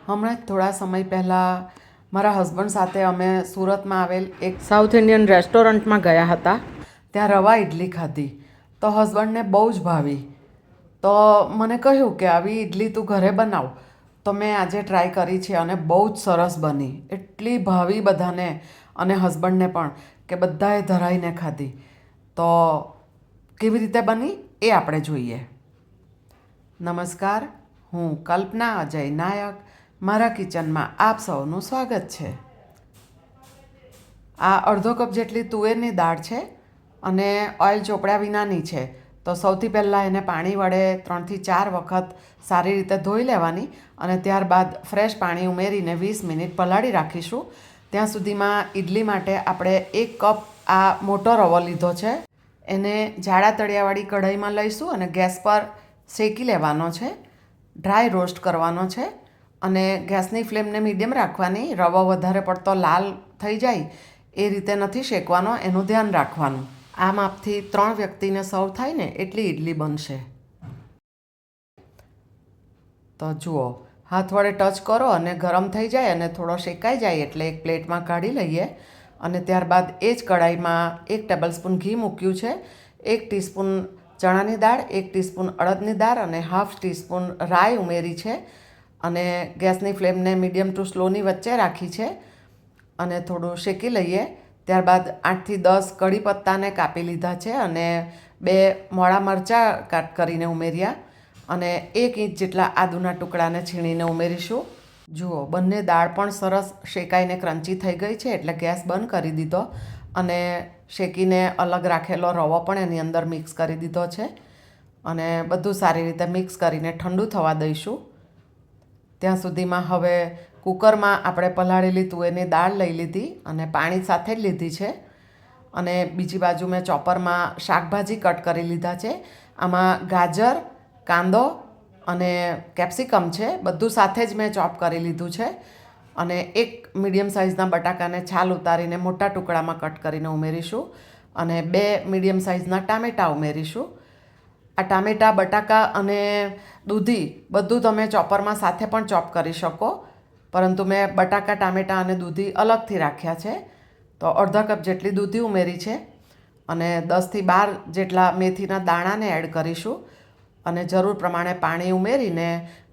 હમણાં જ થોડા સમય પહેલાં મારા હસબન્ડ સાથે અમે સુરતમાં આવેલ એક સાઉથ ઇન્ડિયન રેસ્ટોરન્ટમાં ગયા હતા. ત્યાં રવા ઇડલી ખાધી તો હસબન્ડને બહુ જ ભાવી. તો મને કહ્યું કે આવી ઇડલી તું ઘરે બનાવ. તો મેં આજે ટ્રાય કરી છે અને બહુ જ સરસ બની. એટલી ભાવી બધાને અને હસબન્ડને પણ કે બધાએ ધરાઈને ખાધી. તો કેવી રીતે બની એ આપણે જોઈએ. નમસ્કાર, હું કલ્પના અજય નાયક. મારા કિચનમાં આપ સૌનું સ્વાગત છે. આ અડધો કપ જેટલી તુવેરની દાળ છે અને ઓઇલ ચોપડ્યા વિનાની છે. તો સૌથી પહેલાં એને પાણી વડે 3 થી 4 વખત સારી રીતે ધોઈ લેવાની અને ત્યારબાદ ફ્રેશ પાણી ઉમેરીને 20 મિનિટ પલાળી રાખીશું. ત્યાં સુધીમાં ઇડલી માટે આપણે 1 કપ આ મોટો રવો લીધો છે. એને જાડા તળિયાવાળી કઢાઈમાં લઈશું અને ગેસ પર શેકી લેવાનો છે. ડ્રાય રોસ્ટ કરવાનો છે અને ગેસની ફ્લેમને મીડિયમ રાખવાની. રવો વધારે પડતો લાલ થઈ જાય એ રીતે નથી શેકવાનો, એનું ધ્યાન રાખવાનું. આ માપથી 3 વ્યક્તિને સર્વ થાય ને એટલી ઇડલી બનશે. તો જુઓ, હાથ વડે ટચ કરો અને ગરમ થઈ જાય અને થોડો શેકાઈ જાય એટલે એક પ્લેટમાં કાઢી લઈએ. અને ત્યારબાદ એ જ કઢાઈમાં 1 ટેબલસ્પૂન ઘી મૂક્યું છે, 1 ટીસ્પૂન ચણાની દાળ, 1 ટીસ્પૂન અડદની દાળ અને હાફ ટીસ્પૂન રાઈ ઉમેરી છે. અને ગેસની ફ્લેમને મીડિયમ ટુ સ્લોની વચ્ચે રાખી છે અને થોડું શેકી લઈએ. ત્યારબાદ 8 થી 10 કઢી પત્તાને કાપી લીધા છે અને 2 મોળા મરચાં કાટ કરીને ઉમેર્યા અને 1 ઇંચ જેટલા આદુના ટુકડાને છીણીને ઉમેરીશું. જુઓ, બંને દાળ પણ સરસ શેકાઈને ક્રંચી થઈ ગઈ છે એટલે ગેસ બંધ કરી દીધો અને શેકીને અલગ રાખેલો રવો પણ એની અંદર મિક્સ કરી દીધો છે અને બધું સારી રીતે મિક્સ કરીને ઠંડુ થવા દઈશું. ત્યાં સુધીમાં હવે કુકરમાં આપણે પલાળેલી તુવેરની દાળ લઈ લીધી અને પાણી સાથે જ લીધી છે. અને બીજી બાજુ મેં ચોપરમાં શાકભાજી કટ કરી લીધા છે. આમાં ગાજર, કાંદો અને કેપ્સિકમ છે. બધું સાથે જ મેં ચોપ કરી લીધું છે. અને 1 મીડિયમ સાઇઝના બટાકાને છાલ ઉતારીને મોટા ટુકડામાં કટ કરીને ઉમેરીશું અને 2 મીડિયમ સાઇઝના ટામેટાં ઉમેરીશું. આ ટામેટાં, બટાકા અને દૂધી બધું તમે ચોપરમાં સાથે પણ ચોપ કરી શકો, પરંતુ મેં બટાકા, ટામેટાં અને દૂધી અલગથી રાખ્યા છે. તો અડધા કપ જેટલી દૂધી ઉમેરી છે અને 10 થી 12 જેટલા મેથીના દાણાને એડ કરીશું અને જરૂર પ્રમાણે પાણી ઉમેરીને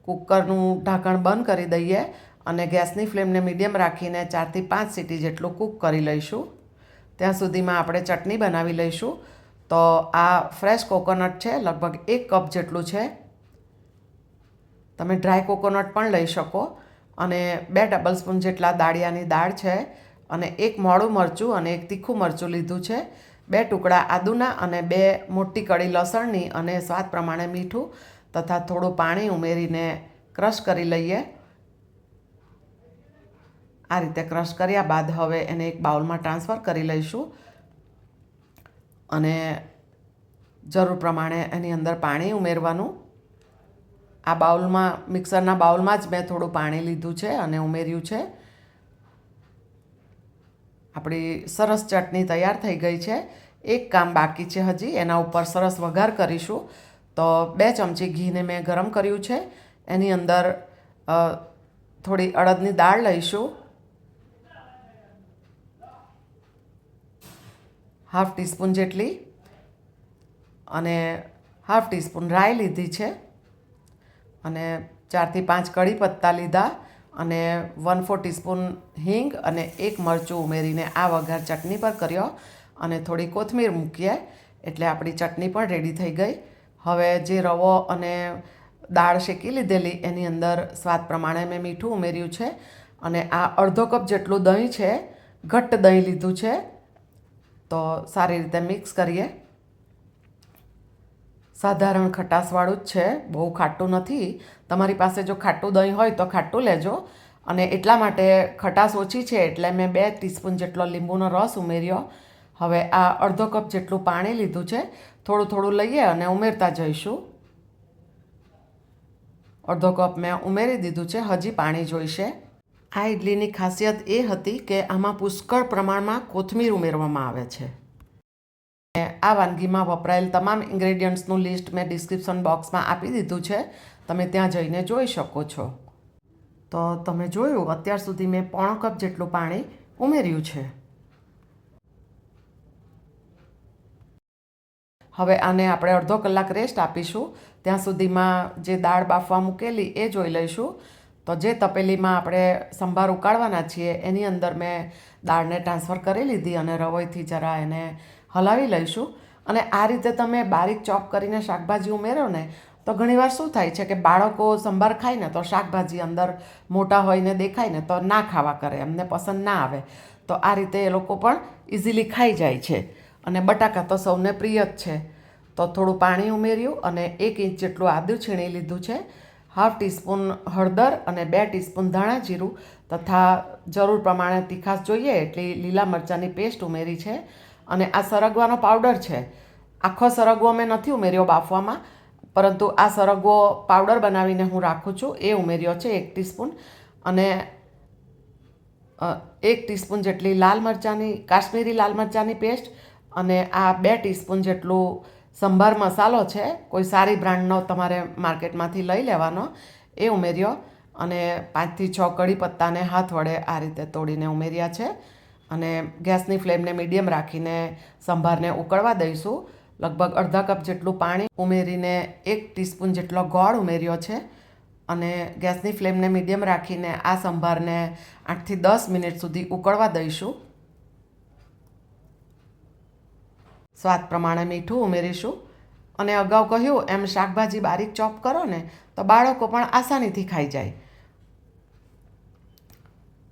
કુકરનું ઢાંકણ બંધ કરી દઈએ અને ગેસની ફ્લેમને મીડિયમ રાખીને 4 થી 5 સીટી જેટલું કૂક કરી લઈશું. ત્યાં સુધીમાં આપણે ચટણી બનાવી લઈશું. તો આ ફ્રેશ કોકોનટ છે, લગભગ 1 કપ જેટલું છે. તમે ડ્રાય કોકોનટ પણ લઈ શકો. અને 2 ટેબલસ્પૂન જેટલા દાળિયાની દાળ છે અને 1 મોળું મરચું અને 1 તીખું મરચું લીધું છે, 2 ટુકડા આદુના અને 2 મોટી કળી લસણની અને સ્વાદ પ્રમાણે મીઠું તથા થોડું પાણી ઉમેરીને ક્રશ કરી લઈએ. આ રીતે ક્રશ કર્યા બાદ હવે એને એક બાઉલમાં ટ્રાન્સફર કરી લઈશું અને જરૂર પ્રમાણે એની અંદર પાણી ઉમેરવાનું. આ બાઉલમાં, મિક્સરના બાઉલમાં જ મેં થોડું પાણી લીધું છે અને ઉમેર્યું છે. આપણી સરસ ચટણી તૈયાર થઈ ગઈ છે. એક કામ બાકી છે હજી, એના ઉપર સરસ વઘાર કરીશું. તો 2 ચમચી ઘીને મેં ગરમ કર્યું છે. એની અંદર થોડી અડદની દાળ લઈશું, હાફ ટીસ્પૂન જેટલી, અને હાફ ટીસ્પૂન રાઈ લીધી છે અને 4 થી 5 કઢી પત્તા લીધા અને 1/4 ટીસ્પૂન હિંગ અને 1 મરચું ઉમેરીને આ વઘાર ચટણી પર કર્યો અને થોડી કોથમીર મૂકીએ એટલે આપણી ચટણી પણ રેડી થઈ ગઈ. હવે જે રવો અને દાળ શેકી લીધેલી એની અંદર સ્વાદ પ્રમાણે મેં મીઠું ઉમેર્યું છે અને આ અડધો કપ જેટલું દહીં છે, ઘટ્ટ દહીં લીધું છે. તો સારી રીતે મિક્સ કરીએ. સાધારણ ખટાશવાળું જ છે, બહુ ખાટું નથી. તમારી પાસે જો ખાટું દહીં હોય તો ખાટું લેજો. અને એટલા માટે ખટાશ ઓછી છે એટલે મેં 2 ટીસ્પૂન જેટલો લીંબુનો રસ ઉમેર્યો. હવે આ અડધો કપ જેટલું પાણી લીધું છે. થોડું થોડું લઈએ અને ઉમેરતા જઈશું. અડધો કપ મેં ઉમેરી દીધું છે, હજી પાણી જોઈશે. આ ઇડલીની ખાસિયત એ હતી કે આમાં પુષ્કળ પ્રમાણમાં કોથમીર ઉમેરવામાં આવે છે. આ વાનગીમાં વપરાયેલ તમામ ઇન્ગ્રેડિયન્ટ્સનું લિસ્ટ મેં ડિસ્ક્રિપ્શન બોક્સમાં આપી દીધું છે, તમે ત્યાં જઈને જોઈ શકો છો. તો તમે જોયું અત્યાર સુધી મેં પોણો કપ જેટલું પાણી ઉમેર્યું છે. હવે આને આપણે અડધો કલાક રેસ્ટ આપીશું. ત્યાં સુધીમાં જે દાળ બાફવા મૂકેલી એ જોઈ લઈશું. તો જે તપેલીમાં આપણે સંભાર ઉકાળવાના છીએ એની અંદર મેં દાળને ટ્રાન્સફર કરી લીધી અને રવોઈથી જરા એને હલાવી લઈશું. અને આ રીતે તમે બારીક ચોપ કરીને શાકભાજી ઉમેરો ને તો ઘણીવાર શું થાય છે કે બાળકો સંભાર ખાય ને તો શાકભાજી અંદર મોટા હોય ને દેખાય ને તો ના ખાવા કરે, એમને પસંદ ના આવે. તો આ રીતે એ લોકો પણ ઇઝીલી ખાઈ જાય છે. અને બટાકા તો સૌને પ્રિય જ છે. તો થોડું પાણી ઉમેર્યું અને 1 ઇંચ જેટલું આદું છીણી લીધું છે. 1/2 ટીસ્પૂન હળદર અને 2 ટીસ્પૂન ધાણા જીરું તથા જરૂર પ્રમાણે તીખાશ જોઈએ એટલી લીલા મરચાંની પેસ્ટ ઉમેરી છે. અને આ સરગવાનો પાવડર છે. આખો સરગવો મેં નથી ઉમેર્યો બાફવામાં, પરંતુ આ સરગવો પાવડર બનાવીને હું રાખું છું એ ઉમેર્યો છે 1 ટીસ્પૂન. અને 1 ટીસ્પૂન જેટલી કાશ્મીરી લાલ મરચાંની પેસ્ટ અને આ 2 ટીસ્પૂન જેટલું સંભાર મસાલો છે. કોઈ સારી બ્રાન્ડનો તમારે માર્કેટમાંથી લઈ લેવાનો, એ ઉમેર્યો. અને 5 થી 6 કડી પત્તાને હાથ વડે આ રીતે તોડીને ઉમેર્યા છે. અને ગેસની ફ્લેમને મીડિયમ રાખીને સંભારને ઉકળવા દઈશું. લગભગ અડધા કપ જેટલું પાણી ઉમેરીને 1 ટીસ્પૂન જેટલો ગોળ ઉમેર્યો છે. અને ગેસની ફ્લેમને મીડિયમ રાખીને આ સંભારને 8 થી 10 મિનિટ સુધી ઉકળવા દઈશું. સ્વાદ પ્રમાણે મીઠું ઉમેરીશું. અને અગાઉ કહ્યું એમ શાકભાજી બારીક ચોપ કરો ને તો બાળકો પણ આસાનીથી ખાઈ જાય.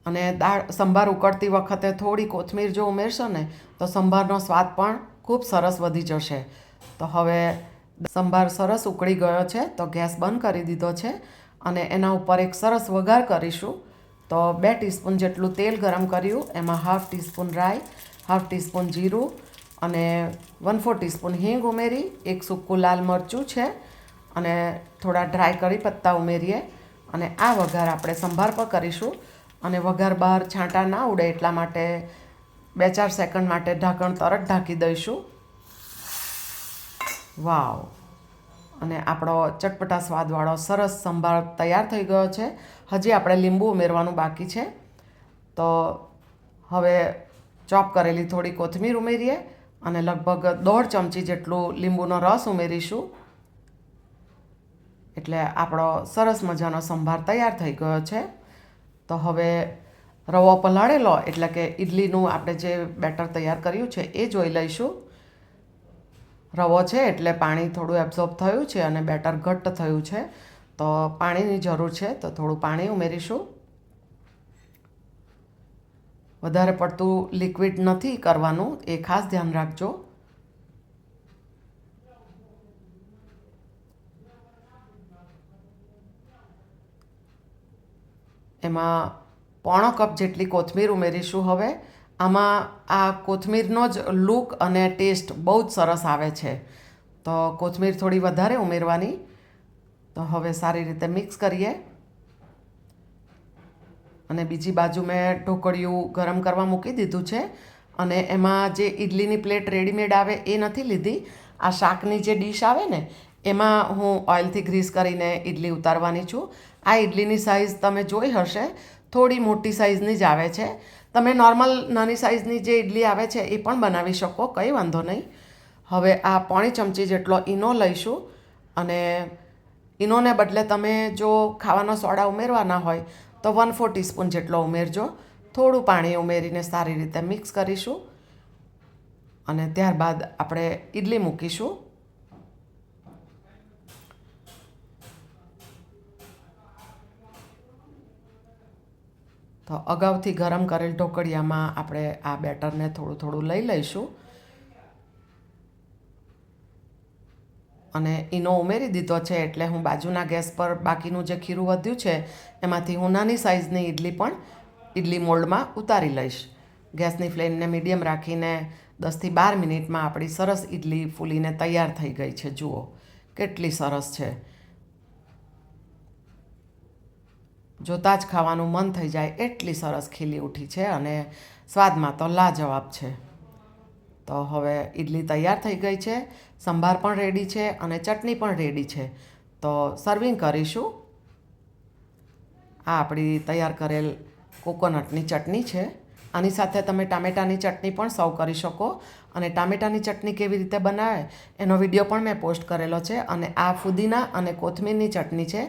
અને સંભાર ઉકળતી વખતે થોડી કોથમીર જો ઉમેરશો ને તો સંભારનો સ્વાદ પણ ખૂબ સરસ વધી જશે. તો હવે સંભાર સરસ ઉકળી ગયો છે તો ગેસ બંધ કરી દીધો છે. અને એના ઉપર એક સરસ વઘાર કરીશું. તો 2 ટીસ્પૂન જેટલું તેલ ગરમ કર્યું, એમાં 1/2 ટીસ્પૂન રાઈ, 1/2 ટીસ્પૂન જીરું અને 1/4 ટીસ્પૂન હિંગ ઉમેરી, 1 સૂકું લાલ મરચું છે અને થોડા ડ્રાય કરી પત્તા ઉમેરીએ. અને આ વઘાર આપણે સંભાર પર કરીશું. અને વઘાર બહાર છાંટા ના ઉડે એટલા માટે 2-4 સેકન્ડ માટે ઢાંકણ તરત ઢાંકી દઈશું. વાવ! અને આપણો ચટપટા સ્વાદવાળો સરસ સંભાર તૈયાર થઈ ગયો છે. હજી આપણે લીંબુ ઉમેરવાનું બાકી છે. તો હવે ચોપ કરેલી થોડી કોથમીર ઉમેરીએ અને લગભગ 1/2 ચમચી જેટલું લીંબુનો રસ ઉમેરીશું. એટલે આપણો સરસ મજાનો સંભાર તૈયાર થઈ ગયો છે. તો હવે રવો પલાળેલો એટલે કે ઇડલીનું આપણે જે બેટર તૈયાર કર્યું છે એ જોઈ લઈશું. રવો છે એટલે પાણી થોડું એબ્ઝોર્બ થયું છે અને બેટર ઘટ્ટ થયું છે. તો પાણીની જરૂર છે તો થોડું પાણી ઉમેરીશું. વધારે પડતું લિક્વિડ નથી કરવાનું, એ ખાસ ધ્યાન રાખજો. એમાં 1/4 કપ જેટલી કોથમીર ઉમેરીશું. હવે આમાં આ કોથમીરનો જ લુક અને ટેસ્ટ બહુ જ સરસ આવે છે. તો કોથમીર થોડી વધારે ઉમેરવાની. તો હવે સારી રીતે મિક્સ કરીએ. અને બીજી બાજુ મેં ઢોકળિયું ગરમ કરવા મૂકી દીધું છે. અને એમાં જે ઇડલીની પ્લેટ રેડીમેડ આવે એ નથી લીધી. આ શાકની જે ડીશ આવે ને એમાં હું ઓઇલથી ગ્રીસ કરીને ઇડલી ઉતારવાની છું. આ ઇડલીની સાઇઝ તમે જોઈ હશે, થોડી મોટી સાઇઝની જ આવે છે. તમે નોર્મલ નાની સાઇઝની જે ઇડલી આવે છે એ પણ બનાવી શકો, કંઈ વાંધો નહીં. હવે આ 1/2 ચમચી જેટલો ઈનો લઈશું. અને ઈનોને બદલે તમે જો ખાવાનો સોડા ઉમેરવાના હોય તો 1/4 ટીસ્પૂન જેટલો ઉમેરજો. થોડું પાણી ઉમેરીને સારી રીતે મિક્સ કરીશું. અને ત્યારબાદ આપણે ઇડલી મૂકીશું. તો અગાઉથી ગરમ કરેલ ઢોકળિયામાં આપણે આ બેટરને થોડું થોડું લઈ લઈશું. અને ઈનો ઉમેરી દીધો છે એટલે હું બાજુના ગેસ પર બાકીનું જે ખીરું વધ્યું છે એમાંથી હું નાની સાઇઝની ઇડલી પણ ઇડલી મોલ્ડમાં ઉતારી લઈશ. ગેસની ફ્લેમને મીડિયમ રાખીને 10 થી 12 મિનિટમાં આપણી સરસ ઇડલી ફૂલીને તૈયાર થઈ ગઈ છે. જુઓ કેટલી સરસ છે. જોતાં જ ખાવાનું મન થઈ જાય એટલી સરસ ખીલી ઉઠી છે અને સ્વાદમાં તો લાજવાબ છે. તો હવે ઇડલી તૈયાર થઈ ગઈ છે, સંભાર પણ રેડી છે અને ચટણી પણ રેડી છે. તો સર્વિંગ કરીશું. આ આપણી તૈયાર કરેલ કોકોનટની ચટણી છે. આની સાથે તમે ટામેટાની ચટણી પણ સર્વ કરી શકો અને ટામેટાની ચટણી કેવી રીતે બનાવે એનો વિડીયો પણ મેં પોસ્ટ કરેલો છે. અને આ ફુદીના અને કોથમીરની ચટણી છે.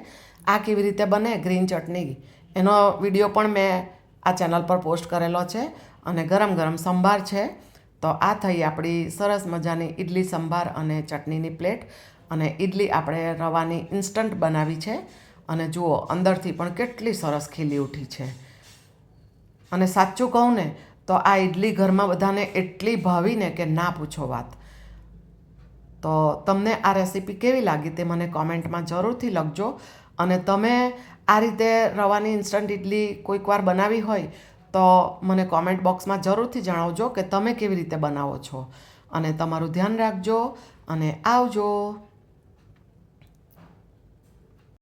આ કેવી રીતે બને ગ્રીન ચટણી એનો વિડીયો પણ મેં આ ચેનલ પર પોસ્ટ કરેલો છે. અને ગરમ ગરમ સંભાર છે. તો આ થઈ આપણી સરસ મજાની ઇડલી સંભાર અને ચટણીની પ્લેટ. અને ઇડલી આપણે રવાની ઇન્સ્ટન્ટ બનાવી છે. અને જુઓ અંદરથી પણ કેટલી સરસ ખીલી ઉઠી છે. અને સાચું કહું ને તો આ ઇડલી ઘરમાં બધાને એટલી ભાવીને કે ના પૂછો વાત. તો તમને આ રેસીપી કેવી લાગી તે મને કોમેન્ટમાં જરૂરથી લખજો. અને તમે આ રીતે રવાની ઇન્સ્ટન્ટ ઇડલી કોઈક વાર બનાવી હોય તો મને કોમેન્ટ બોક્સમાં જરૂરથી જણાવજો કે તમે કેવી રીતે બનાવો છો. અને તમારું ધ્યાન રાખજો અને આવજો.